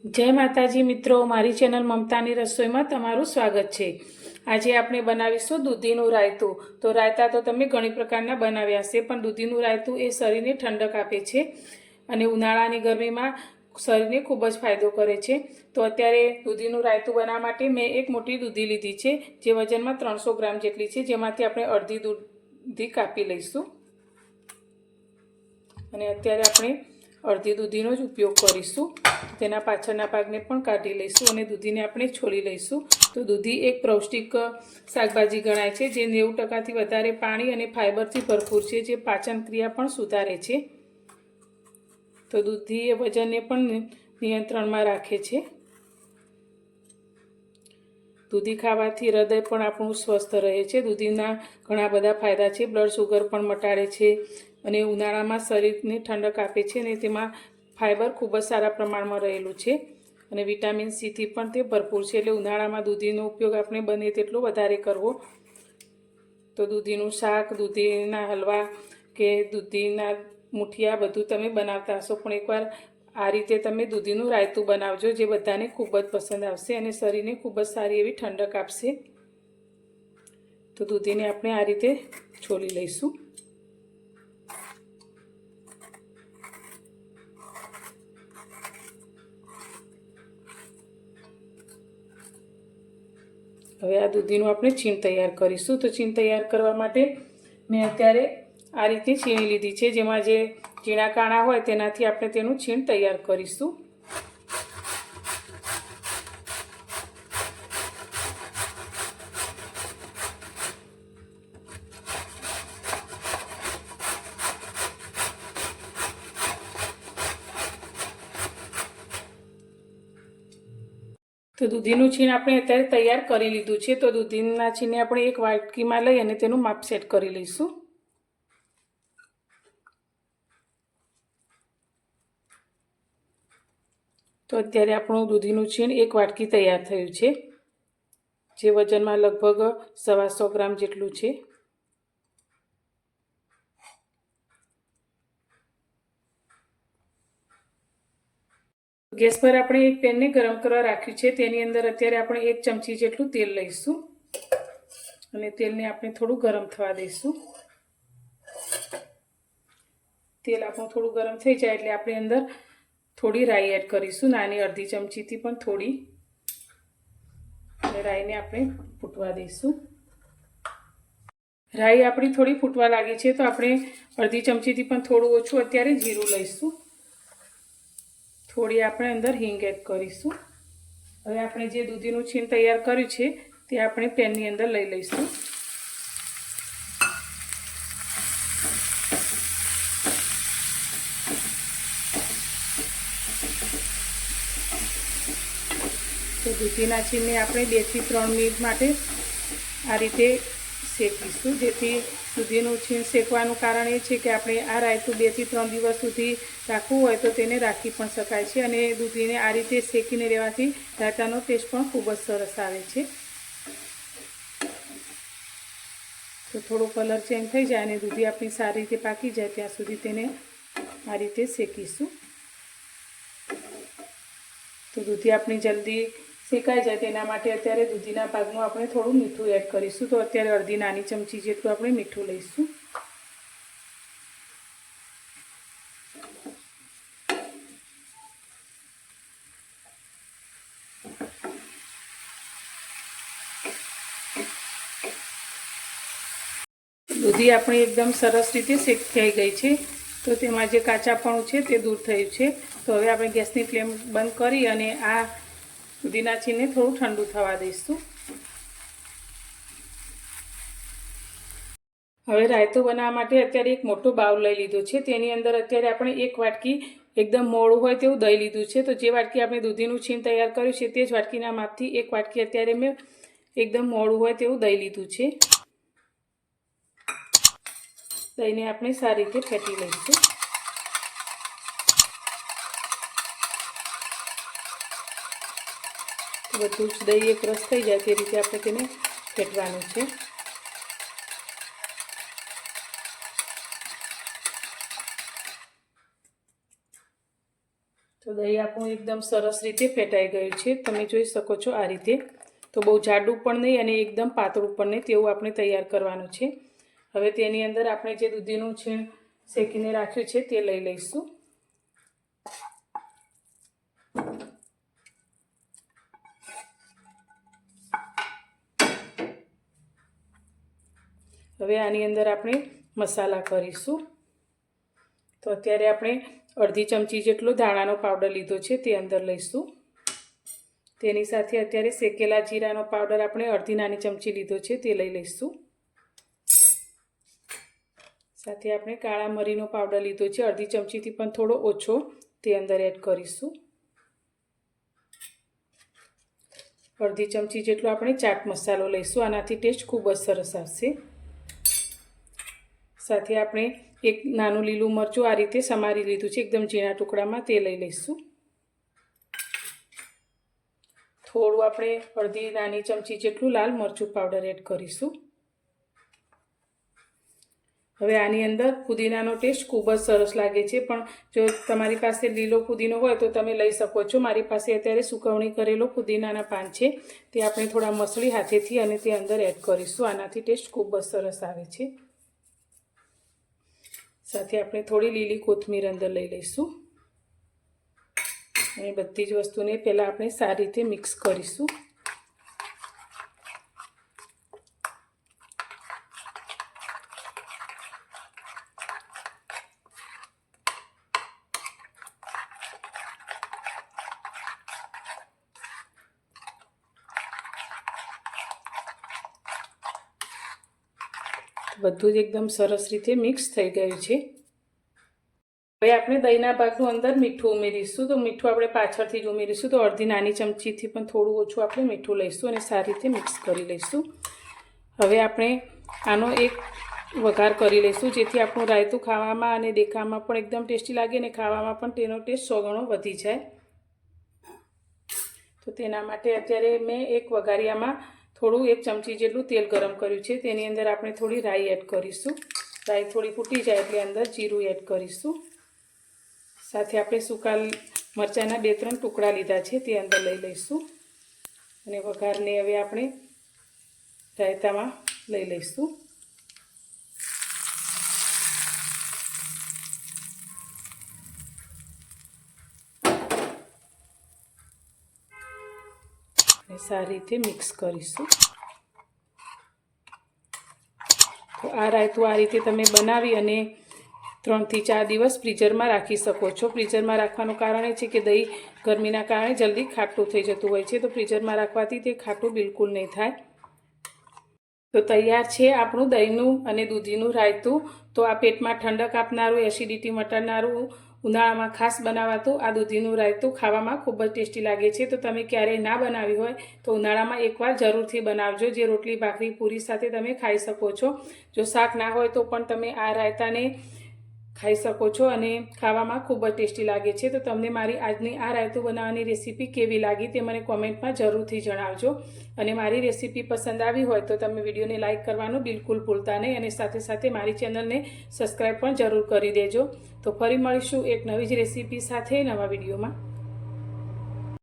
जय माताजी मित्रों, मारी चेनल ममतानी रसोई में तमारुं स्वागत है। आज આપણે બનાવીશું દૂધીનું રાયતું। તો રાયતા તો તમે ઘણી પ્રકારના બનાવ્યા છે, પણ દૂધીનું રાયતું એ શરીરને ઠંડક આપે છે અને ઉનાળાની ગરમીમાં શરીરને ખૂબ જ ફાયદો કરે છે। તો અત્યારે દૂધીનું રાયતું બનાવવા માટે મેં એક મોટી દૂધી લીધી છે, જે વજનમાં 300 ગ્રામ જેટલી છે, જેમાંથી આપણે અડધી દૂધી કાપી લઈશું અને અત્યારે આપણે અડધી દૂધીનો જ ઉપયોગ કરીશું। તેના પાછળના ભાગને પણ કાઢી લઈશું અને દૂધીને આપણે છોલી લઈશું। તો દૂધી એક પૌષ્ટિક શાકભાજી ગણાય છે, જે 90%થી વધારે પાણી અને ફાઇબરથી ભરપૂર છે, જે પાચન ક્રિયા પણ સુધારે છે। તો દૂધી એ વજનને પણ નિયંત્રણમાં રાખે છે। દૂધી ખાવાથી હૃદય પણ આપણું સ્વસ્થ રહે છે। દૂધીના ઘણા બધા ફાયદા છે, બ્લડ શુગર પણ મટાડે છે અને ઉનાળામાં શરીરને ઠંડક આપે છે અને તેમાં ફાઇબર ખૂબ જ સારા પ્રમાણમાં રહેલું છે અને વિટામિન સીથી પણ તે ભરપૂર છે। એટલે ઉનાળામાં દૂધીનો ઉપયોગ આપણે બને તેટલો વધારે કરવો। તો દૂધીનું શાક, દૂધીના હલવા કે દૂધીના મુઠિયા બધું તમે બનાવતા હશો, પણ એકવાર આ રીતે તમે દૂધીનું રાયતું બનાવજો, જે બધાને ખૂબ જ પસંદ આવશે અને શરીરને ખૂબ જ સારી એવી ઠંડક આપશે। તો દૂધીને આપણે આ રીતે છોલી લઈશું। હવે આ દૂધીનું આપણે છીણ તૈયાર કરીશું। તો છીણ તૈયાર કરવા માટે મેં અત્યારે આ રીતે છીણી લીધી છે, જેમાં જે ઝીણા કાણા હોય તેનાથી આપણે તેનું છીણ તૈયાર કરીશું। તો દૂધીનું છીણ આપણે અત્યારે તૈયાર કરી લીધું છે। તો દૂધીના છીણને આપણે એક વાટકીમાં લઈ અને તેનું માપ સેટ કરી લઈશું। તો અત્યારે આપણું દૂધીનું છીણ એક વાટકી તૈયાર થયું છે, જે વજનમાં લગભગ 125 ગ્રામ જેટલું છે। ગેસ પર આપણે એક પેનને ગરમ કરવા રાખ્યું છે, તેની અંદર અત્યારે આપણે 1 ચમચી જેટલું તેલ લઈશું અને તેલને આપણે થોડું ગરમ થવા દઈશું। તેલ આપણું થોડું ગરમ થઈ જાય એટલે આપણે અંદર થોડી રાઈ એડ કરીશું, નાની અડધી ચમચીથી પણ થોડી, અને રાઈને આપણે ફૂટવા દઈશું। રાઈ આપણી થોડી ફૂટવા લાગી છે, તો આપણે અડધી ચમચીથી પણ થોડું ઓછું અત્યારે જીરું લઈશું। થોડી આપણે અંદર હિંગ એડ કરીશું। હવે આપણે જે દૂધીનું છીણ તૈયાર કર્યું છે તે આપણે પેનની અંદર લઈ લઈશું। તો દૂધીના છીણને આપણે 2 થી 3 મિનિટ માટે આ રીતે શેકીશું, જેથી દૂધીનું છીણ શેકવાનું કારણ એ છે કે આપણે આ રાયતું 2 થી 3 દિવસ સુધી રાખવું હોય તો તેને રાખી પણ શકાય છે અને દૂધીને આ રીતે શેકીને લેવાથી રાયતાનો ટેસ્ટ પણ ખૂબ જ સરસ આવે છે। તો થોડો કલર ચેન્જ થઈ જાય અને દૂધી આપણી સારી રીતે પાકી જાય ત્યાં સુધી તેને આ રીતે શેકીશું। તો દૂધી આપણી જલ્દી શેકાઈ જાય તેના માટે અત્યારે દૂધીના ભાગમાં આપણે થોડું મીઠું એડ કરીશું। તો અત્યારે અડધી નાની ચમચી જેટલું આપણે મીઠું લઈશું। દૂધી આપણી એકદમ સરસ રીતે શેક થઈ ગઈ છે, તો તેમાં જે કાચાપણું છે તે દૂર થયું છે। તો હવે આપણે ગેસની ફ્લેમ બંધ કરી અને આ દૂધીના છીણને થોડું ઠંડુ થવા દઈશું। હવે રાયતું બનાવવા માટે અત્યારે એક મોટો બાઉલ લઈ લીધો છે, તેની અંદર અત્યારે આપણે 1 વાટકી એકદમ મોળું હોય તેવું દહીં લીધું છે। તો જે વાટકી આપણે દૂધીનું છીણ તૈયાર કર્યું છે તે જ વાટકીના માપથી 1 વાટકી અત્યારે મેં એકદમ મોળું હોય તેવું દહીં લીધું છે। દહીંને આપણે સારી રીતે ફેટી લઈશું। બધું જ દહીં એક રસ થઈ જાય તે રીતે આપણે તેને ફેટવાનું છે। તો દહીં આપણું એકદમ સરસ રીતે ફેટાઈ ગયું છે, તમે જોઈ શકો છો આ રીતે. તો બહુ જાડું પણ નહીં અને એકદમ પાતળું પણ નહીં, તેવું આપણે તૈયાર કરવાનું છે. હવે તેની અંદર આપણે જે દૂધીનું છીણ શેકીને રાખ્યું છે તે લઈ લઈશું. હવે આની અંદર આપણે મસાલા કરીશું. તો અત્યારે આપણે અડધી ચમચી જેટલો ધાણાનો પાવડર લીધો છે તે અંદર લઈશું. તેની સાથે અત્યારે શેકેલા જીરાનો પાવડર આપણે અડધી નાની ચમચી લીધો છે તે લઈ લઈશું. સાથે આપણે કાળા મરીનો પાવડર લીધો છે અડધી ચમચીથી પણ થોડો ઓછો, તે અંદર એડ કરીશું. અડધી ચમચી જેટલો આપણે ચાટ મસાલો લઈશું, આનાથી ટેસ્ટ ખૂબ જ સરસ આવશે. સાથે આપણે એક નાનું લીલું મરચું આ રીતે સમારી લીધું છે એકદમ ઝીણા ટુકડામાં, તે લઈ લઈશું. થોડું આપણે અડધી નાની ચમચી જેટલું લાલ મરચું પાવડર એડ કરીશું. હવે આની અંદર પુદીનાનો ટેસ્ટ ખૂબ જ સરસ લાગે છે, પણ જો તમારી પાસે લીલો પુદીનો હોય તો તમે લઈ શકો છો. મારી પાસે અત્યારે સુકવણી કરેલો પુદીનાના પાન છે, તે આપણે થોડા મસળી હાથેથી અને તે અંદર એડ કરીશું. આનાથી ટેસ્ટ ખૂબ જ સરસ આવે છે. સાથે આપણે થોડી લીલી કોથમીર અંદર લઈ લઈશું અને બધી જ વસ્તુને પહેલાં આપણે સારી રીતે મિક્સ કરીશું. બધું જ એકદમ સરસ રીતે મિક્સ થઈ ગયું છે. હવે આપણે દહીંના ભાગનું અંદર મીઠું ઉમેરીશું. તો મીઠું આપણે પાછળથી જ ઉમેરીશું. તો અડધી નાની ચમચીથી પણ થોડું ઓછું આપણે મીઠું લઈશું અને સારી રીતે મિક્સ કરી લઈશું. હવે આપણે આનો એક વઘાર કરી લઈશું, જેથી આપણું રાયતું ખાવામાં અને દેખાવામાં પણ એકદમ ટેસ્ટી લાગે અને ખાવામાં પણ તેનો ટેસ્ટ 100 ગણો વધી જાય. તો તેના માટે અત્યારે મેં એક વઘારિયામાં થોડું 1 ચમચી જેટલું તેલ ગરમ કર્યું છે. તેની અંદર આપણે થોડી રાઈ એડ કરીશું. રાઈ થોડી ફૂટી જાય એટલે અંદર જીરું એડ કરીશું. સાથે આપણે સૂકા મરચાંના 2-3 ટુકડા લીધા છે, તે અંદર લઈ લઈશું અને વઘારને હવે આપણે રાયતામાં લઈ લઈશું. સારી રીતે મિક્સ કરીશું. તો આ રાયતું આ રીતે તમે બનાવી અને 3 થી 4 દિવસ ફ્રીઝરમાં રાખી શકો છો. ફ્રીઝરમાં રાખવાનું કારણ એ છે કે દહીં ગરમીના કારણે જલ્દી ખાટું થઈ જતું હોય છે, તો ફ્રીઝરમાં રાખવાથી તે ખાટું બિલકુલ નહીં થાય. તો તૈયાર છે આપણું દહીંનું અને દૂધીનું રાયતું. તો આ પેટમાં ઠંડક આપનારું, એસિડિટી મટાડનારું, ઉનાળામાં ખાસ બનાવાતું આ દૂધીનું રાયતું ખાવામાં ખૂબ જ ટેસ્ટી લાગે છે. તો તમે ક્યારેય ના બનાવી હોય તો ઉનાળામાં એકવાર જરૂરથી બનાવજો, જે રોટલી ભાખરી પૂરી સાથે તમે ખાઈ શકો છો. જો શાક ના હોય તો પણ તમે આ રાયતાને ખાઈ શકો છો અને ખાવામાં ખૂબ જ ટેસ્ટી લાગે છે. તો તમને મારી આજની આ રાયતું બનાવવાની રેસીપી કેવી લાગી તે મને કોમેન્ટમાં જરૂરથી જણાવજો. અને મારી રેસીપી પસંદ આવી હોય તો તમે વિડીયોને લાઇક કરવાનું બિલકુલ ભૂલતા નહીં અને સાથે સાથે મારી ચેનલને સબસ્ક્રાઈબ પણ જરૂર કરી દેજો. તો ફરી મળીશું એક નવી જ રેસીપી સાથે નવા વિડીયોમાં.